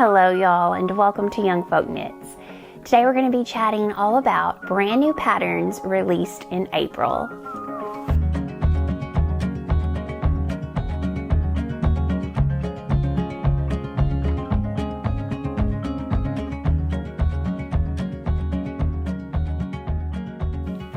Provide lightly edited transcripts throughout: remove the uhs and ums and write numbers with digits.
Hello y'all, and welcome to YoungFolkKnits. Today we're going to be chatting all about brand new patterns released in April.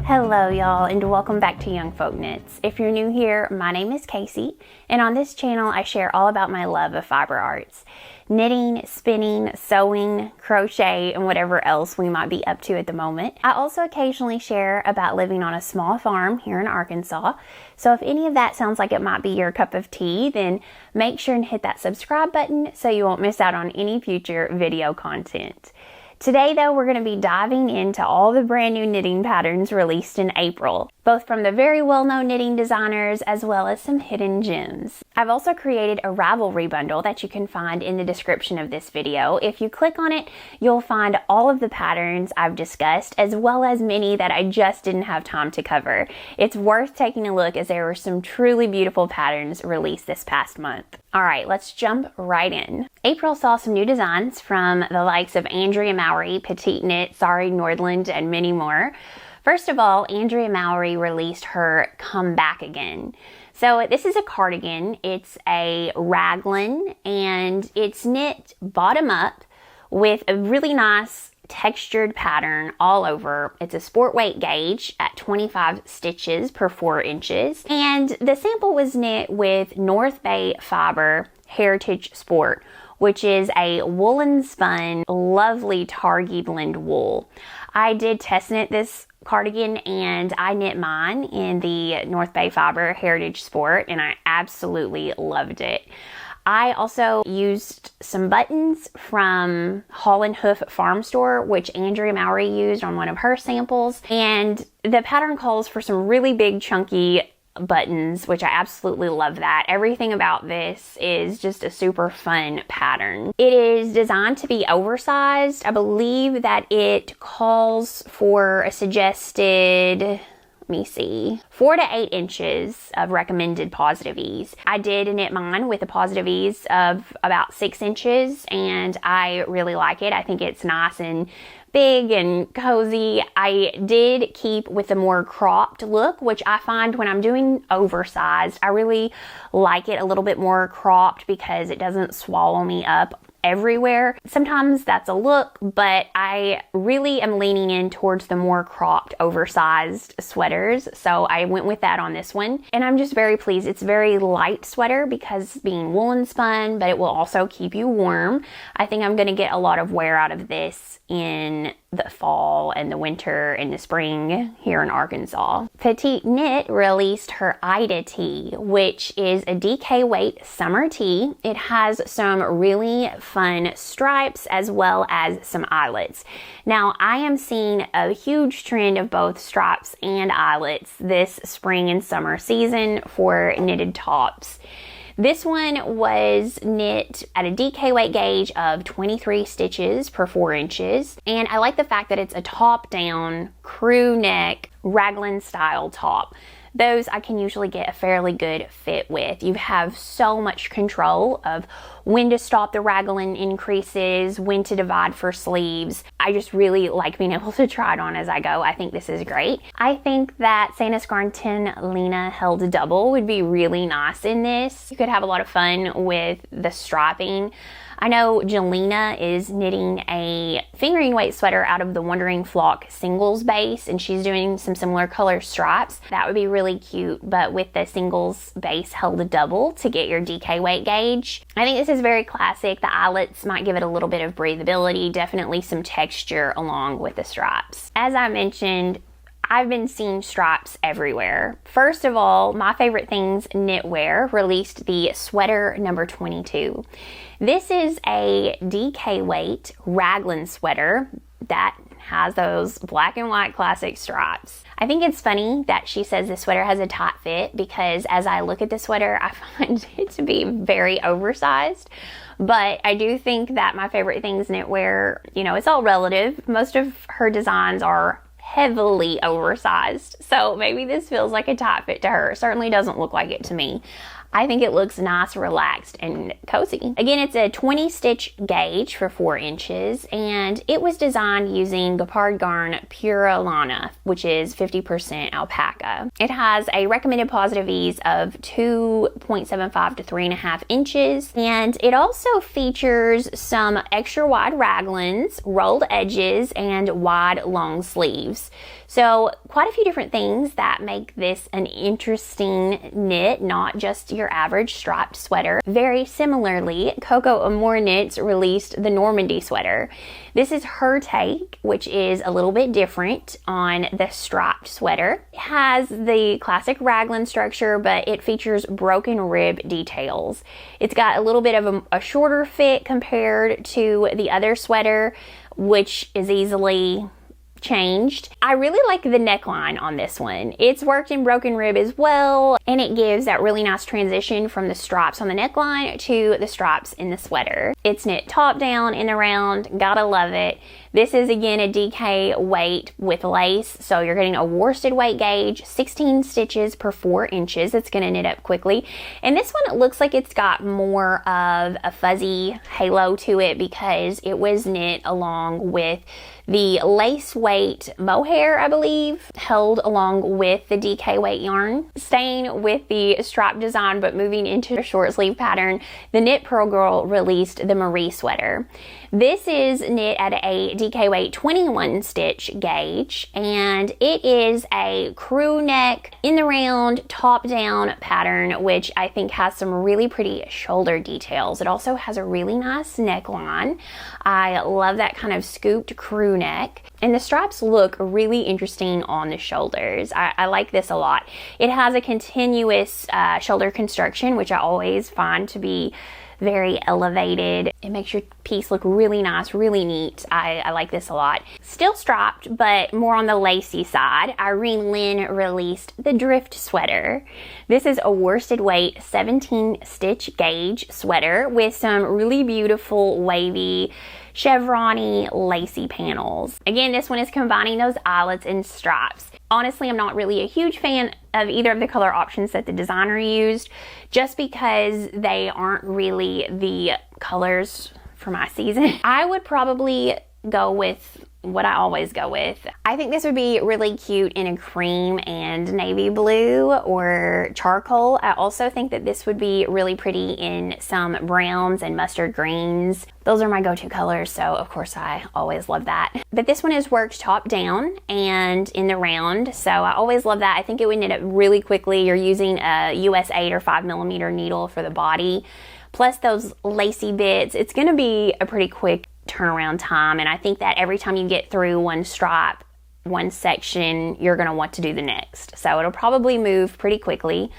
Hello y'all, and welcome back to YoungFolkKnits. If you're new here, my name is Casey, and on this channel I share all about my love of fiber arts. Knitting, spinning, sewing, crochet, and whatever else we might be up to at the moment. I also occasionally share about living on a small farm here in Arkansas. So if any of that sounds like it might be your cup of tea, then make sure and hit that subscribe button so you won't miss out on any future video content. Today though, we're going to be diving into all the brand new knitting patterns released in April, both from the very well-known knitting designers as well as some hidden gems. I've also created a Ravelry bundle that you can find in the description of this video. If you click on it, you'll find all of the patterns I've discussed as well as many that I just didn't have time to cover. It's worth taking a look as there were some truly beautiful patterns released this past month. Alright, let's jump right in. April saw some new designs from the likes of Andrea Mauy, Petite Knit, Sorry Nordland, and many more. First of all, Andrea Mauy released her Comebackigan. So this is a cardigan. It's a raglan and it's knit bottom up with a really nice textured pattern all over. It's a sport weight gauge at 25 stitches per 4 inches. And the sample was knit with North Bay Fiber Heritage Sport, which is a woolen spun, lovely Targhee blend wool. I did test knit this cardigan and I knit mine in the North Bay Fiber Heritage Sport and I absolutely loved it. I also used some buttons from Hall & Hoof Farm Store, which Andrea Mauy used on one of her samples. And the pattern calls for some really big chunky buttons, which I absolutely love that. Everything about this is just a super fun pattern. It is designed to be oversized. I believe that it calls for a suggested, 4 to 8 inches of recommended positive ease. I did knit mine with a positive ease of about 6 inches and I really like it. I think it's nice and big and cozy. I did keep with a more cropped look, which I find when I'm doing oversized, I really like it a little bit more cropped because it doesn't swallow me up everywhere. Sometimes that's a look, but I really am leaning in towards the more cropped, oversized sweaters. So I went with that on this one. And I'm just very pleased. It's a very light sweater because being woolen spun, but it will also keep you warm. I think I'm going to get a lot of wear out of this in the fall and the winter and the spring here in Arkansas. Petite Knit released her Ida tee, which is a DK weight summer tee. It has some really fun stripes as well as some eyelets. Now I am seeing a huge trend of both stripes and eyelets this spring and summer season for knitted tops. This one was knit at a DK weight gauge of 23 stitches per 4 inches. And I like the fact that it's a top down crew neck raglan style top. Those I can usually get a fairly good fit with. You have so much control of when to stop the raglan increases, when to divide for sleeves. I just really like being able to try it on as I go. I think this is great. I think that Santa Scarnton Lena held double would be really nice in this. You could have a lot of fun with the striping. I know Jelena is knitting a fingering weight sweater out of the Wandering Flock singles base and she's doing some similar color stripes. That would be really cute, but with the singles base held double to get your DK weight gauge. I think this is very classic. The eyelets might give it a little bit of breathability, definitely some texture along with the stripes. As I mentioned, I've been seeing stripes everywhere. First of all, my favorite things, Knitwear released the sweater number 22. This is a DK weight raglan sweater that has those black and white classic stripes. I think it's funny that she says this sweater has a tight fit because as I look at the sweater, I find it to be very oversized. But I do think that my favorite things Knitwear, you know, it's all relative. Most of her designs are heavily oversized. So maybe this feels like a tight fit to her. It certainly doesn't look like it to me. I think it looks nice, relaxed, and cozy. Again, it's a 20 stitch gauge for 4 inches, and it was designed using gepard garn Pure Lana, which is 50% alpaca. It has a recommended positive ease of 2.75 to 3.5 inches, and it also features some extra wide raglans, rolled edges, and wide long sleeves. So quite a few different things that make this an interesting knit, not just your average striped sweater. Very similarly, Coco Amour Knits released the Normandy sweater. This is her take, which is a little bit different on the striped sweater. It has the classic raglan structure, but it features broken rib details. It's got a little bit of a shorter fit compared to the other sweater, which is easily changed. I really like the neckline on this one. It's worked in broken rib as well, and it gives that really nice transition from the stripes on the neckline to the stripes in the sweater. It's knit top down in the round. Gotta love it. This is again a DK weight with lace, so you're getting a worsted weight gauge, 16 stitches per 4 inches. It's gonna knit up quickly. And this one, it looks like it's got more of a fuzzy halo to it because it was knit along with the lace weight mohair, I believe, held along with the DK weight yarn. Staying with the stripe design but moving into a short sleeve pattern, the Knit Purl Girl released the Mowry sweater. This is knit at a DK weight 21 stitch gauge, and it is a crew neck in the round top down pattern, which I think has some really pretty shoulder details. It also has a really nice neckline. I love that kind of scooped crew neck, and the stripes look really interesting on the shoulders. I like this a lot. It has a continuous shoulder construction, which I always find to be very elevated. It makes your piece look really nice, really neat. I like this a lot. Still striped, but more on the lacy side. Irene Lin released the Drift sweater. This is a worsted weight 17 stitch gauge sweater with some really beautiful wavy chevron-y lacy panels. Again, this one is combining those eyelets and stripes. Honestly, I'm not really a huge fan of either of the color options that the designer used, just because they aren't really the colors for my season. I would probably go with what I always go with. I think this would be really cute in a cream and navy blue or charcoal. I also think that this would be really pretty in some browns and mustard greens. Those are my go-to colors, so of course I always love that. But this one is worked top down and in the round, so I always love that. I think it would knit up really quickly. You're using a US 8 or 5mm needle for the body, plus those lacy bits. It's gonna be a pretty quick turnaround time, and I think that every time you get through one stripe, one section, you're going to want to do the next. So it'll probably move pretty quickly.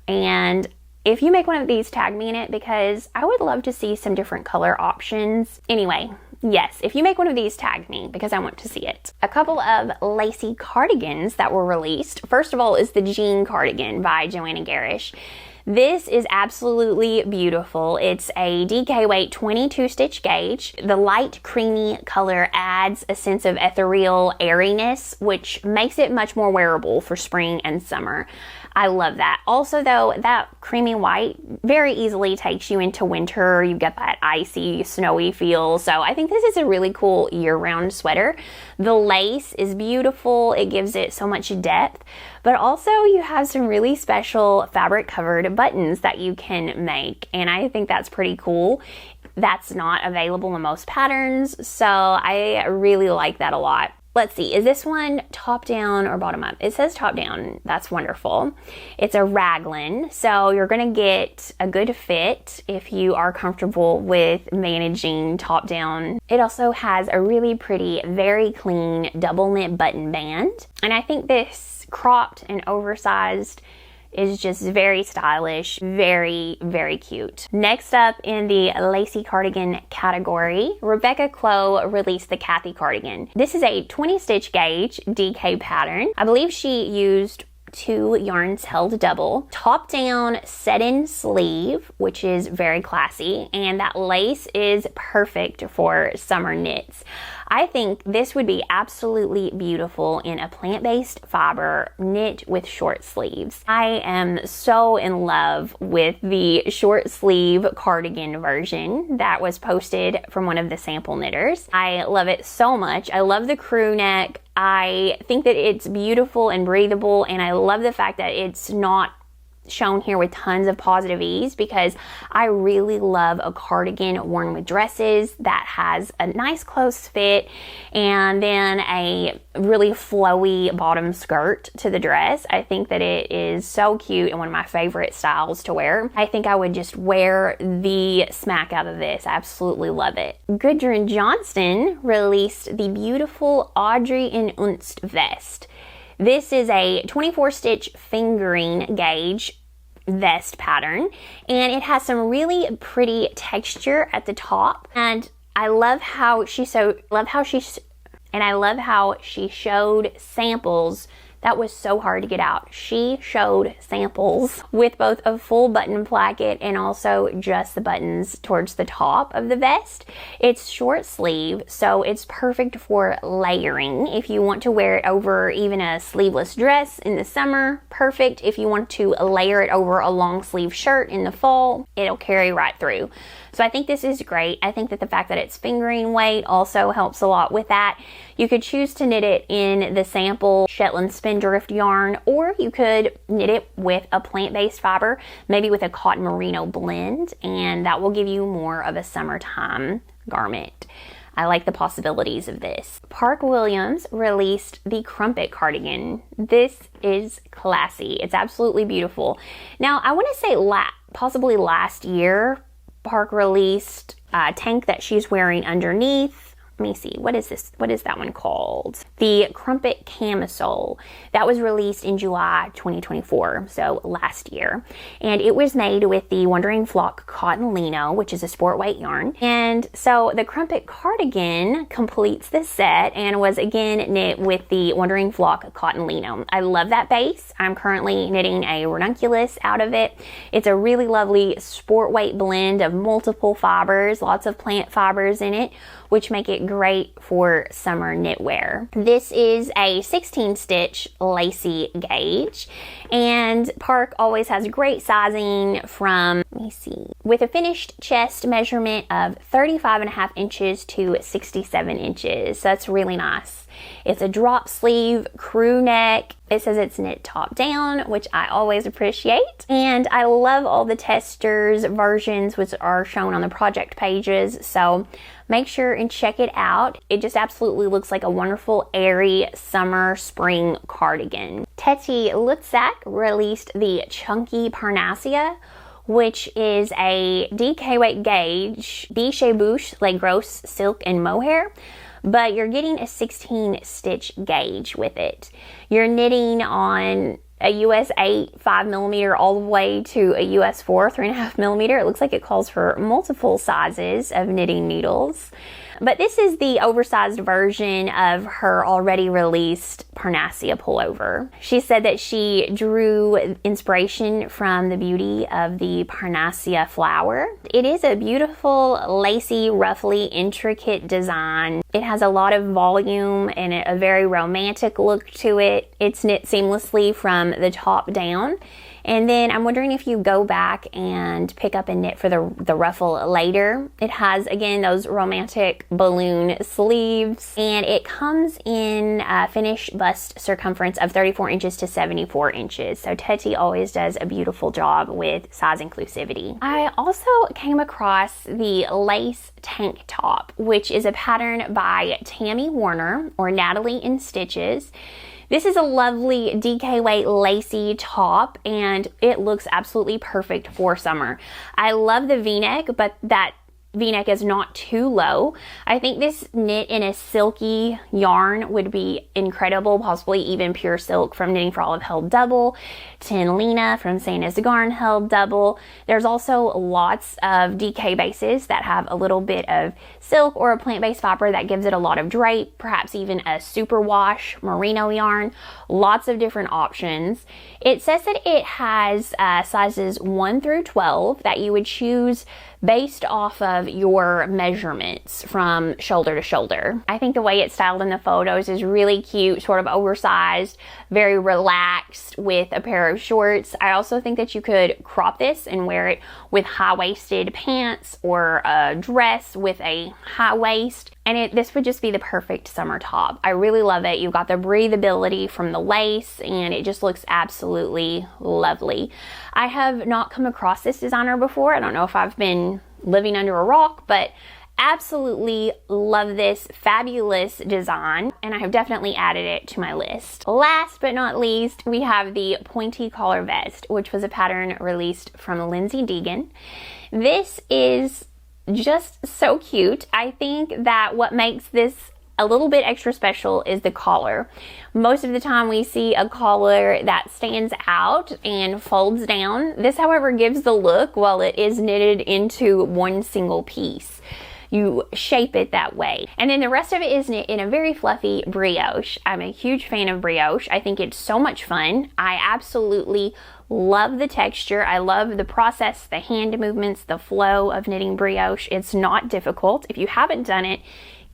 And if you make one of these, tag me in it, because I would love to see some different color options. Anyway, yes, if you make one of these, tag me because I want to see it. A couple of lacy cardigans that were released. First of all is the Jean cardigan by Joanna Garish. This is absolutely beautiful. It's a DK weight 22 stitch gauge. The light creamy color adds a sense of ethereal airiness, which makes it much more wearable for spring and summer. I love that. Also though, that creamy white very easily takes you into winter. You've got that icy, snowy feel. So I think this is a really cool year-round sweater. The lace is beautiful. It gives it so much depth. But also you have some really special fabric covered buttons that you can make. And I think that's pretty cool. That's not available in most patterns. So I really like that a lot. Let's see, is this one top down or bottom up? It says top down. That's wonderful. It's a raglan, so you're gonna get a good fit if you are comfortable with managing top down. It also has a really pretty, very clean double knit button band. And I think this cropped and oversized is just very stylish, very, very cute. Next up in the lacy cardigan category, Rebecca Clow released the Kathy cardigan. This is a 20 stitch gauge DK pattern. I believe she used 2 yarns held double, top down set-in sleeve, which is very classy, and that lace is perfect for summer knits. I think this would be absolutely beautiful in a plant-based fiber knit with short sleeves. I am so in love with the short sleeve cardigan version that was posted from one of the sample knitters. I love it so much. I love the crew neck. I think that it's beautiful and breathable, and I love the fact that it's not shown here with tons of positive ease, because I really love a cardigan worn with dresses that has a nice close fit and then a really flowy bottom skirt to the dress. I think that it is so cute and one of my favorite styles to wear. I think I would just wear the smack out of this. I absolutely love it. Gudrun Johnston released the beautiful Audrey Un Vest. This is a 24 stitch fingering gauge vest pattern, and it has some really pretty texture at the top, and I love how she showed samples. That was so hard to get out. She showed samples with both a full button placket and also just the buttons towards the top of the vest. It's short sleeve, so it's perfect for layering. If you want to wear it over even a sleeveless dress in the summer, perfect. If you want to layer it over a long sleeve shirt in the fall, it'll carry right through. So I think this is great. I think that the fact that it's fingering weight also helps a lot with that. You could choose to knit it in the sample Shetland Spindrift yarn, or you could knit it with a plant-based fiber, maybe with a cotton merino blend, and that will give you more of a summertime garment. I like the possibilities of this. Park Williams released the Crumpet Cardigan. This is classy. It's absolutely beautiful. Now, I want to say possibly last year, Park released a tank that she's wearing underneath. Let me see, what is this? What is that one called? The Crumpet Camisole. That was released in July 2024, so last year. And it was made with the Wandering Flock Cotton Lino, which is a sport weight yarn. And so the Crumpet Cardigan completes the set and was again knit with the Wandering Flock Cotton Lino. I love that base. I'm currently knitting a ranunculus out of it. It's a really lovely sport weight blend of multiple fibers, lots of plant fibers in it, which make it great for summer knitwear. This is a 16 stitch lacy gauge, and Park always has great sizing from, let me see, with a finished chest measurement of 35.5 inches to 67 inches. So that's really nice. It's a drop sleeve crew neck. It says it's knit top down, which I always appreciate. And I love all the testers versions, which are shown on the project pages. So make sure and check it out. It just absolutely looks like a wonderful, airy summer spring cardigan. Teti Lutsak released the Chunky Parnassia, which is a DK weight gauge, Biche Bouche, like gross silk and mohair, but you're getting a 16 stitch gauge with it. You're knitting on a US 8 5mm all the way to a US 4 3.5mm. It looks like it calls for multiple sizes of knitting needles. But this is the oversized version of her already released Parnacia Pullover. She said that she drew inspiration from the beauty of the Parnassia flower. It is a beautiful, lacy, roughly intricate design. It has a lot of volume and a very romantic look to it. It's knit seamlessly from the top down. And then I'm wondering if you go back and pick up and knit for the ruffle later. It has, again, those romantic balloon sleeves, and it comes in a finished bust circumference of 34 inches to 74 inches. So Teti always does a beautiful job with size inclusivity. I also came across the lace tank top, which is a pattern by Tammy Warner, or Natalie in Stitches. This is a lovely DK weight lacy top, and it looks absolutely perfect for summer. I love the V-neck, but that V-neck is not too low. I think this knit in a silky yarn would be incredible, possibly even pure silk from Knitting for Olive held double, Tin Lena from Santa's Garn held double. There's also lots of DK bases that have a little bit of silk or a plant-based fiber that gives it a lot of drape, perhaps even a superwash merino yarn. Lots of different options. It says that it has sizes 1 through 12 that you would choose based off of your measurements from shoulder to shoulder. I think the way it's styled in the photos is really cute, sort of oversized, very relaxed with a pair of shorts. I also think that you could crop this and wear it with high-waisted pants or a dress with a high waist. And this would just be the perfect summer top. I really love it. You've got the breathability from the lace and it just looks absolutely lovely. I have not come across this designer before. I don't know if I've been living under a rock, but absolutely love this fabulous design, and I have definitely added it to my list. Last but not least, we have the Pointy collar vest, which was a pattern released from Lindsay Degen. This is just so cute. I think that what makes this a little bit extra special is the collar. Most of the time we see a collar that stands out and folds down. This, however, gives the look while it is knitted into one single piece. You shape it that way. And then the rest of it is knit in a very fluffy brioche. I'm a huge fan of brioche. I think it's so much fun. I absolutely love the texture. I love the process, the hand movements, the flow of knitting brioche. It's not difficult. If you haven't done it,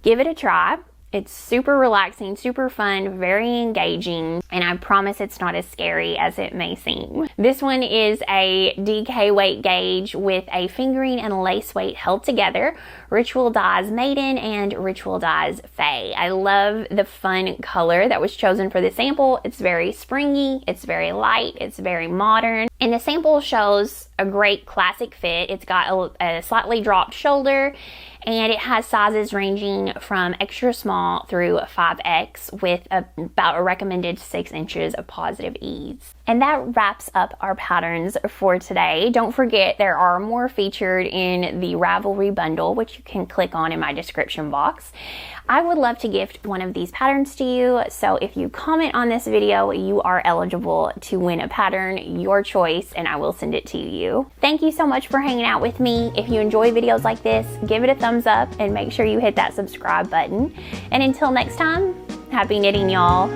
give it a try. It's super relaxing, super fun, very engaging, and I promise it's not as scary as it may seem. This one is a DK weight gauge with a fingering and lace weight held together. Ritual Dyes Maiden and Ritual Dyes Fae. I love the fun color that was chosen for the sample. It's very springy, it's very light, it's very modern, and the sample shows a great classic fit. It's got a slightly dropped shoulder, and it has sizes ranging from extra small through 5X with about a recommended 6 inches of positive ease. And that wraps up our patterns for today. Don't forget there are more featured in the Ravelry bundle, which you can click on in my description box. I would love to gift one of these patterns to you, so if you comment on this video, you are eligible to win a pattern, your choice, and I will send it to you. Thank you so much for hanging out with me. If you enjoy videos like this, give it a thumbs up and make sure you hit that subscribe button. And until next time, happy knitting, y'all.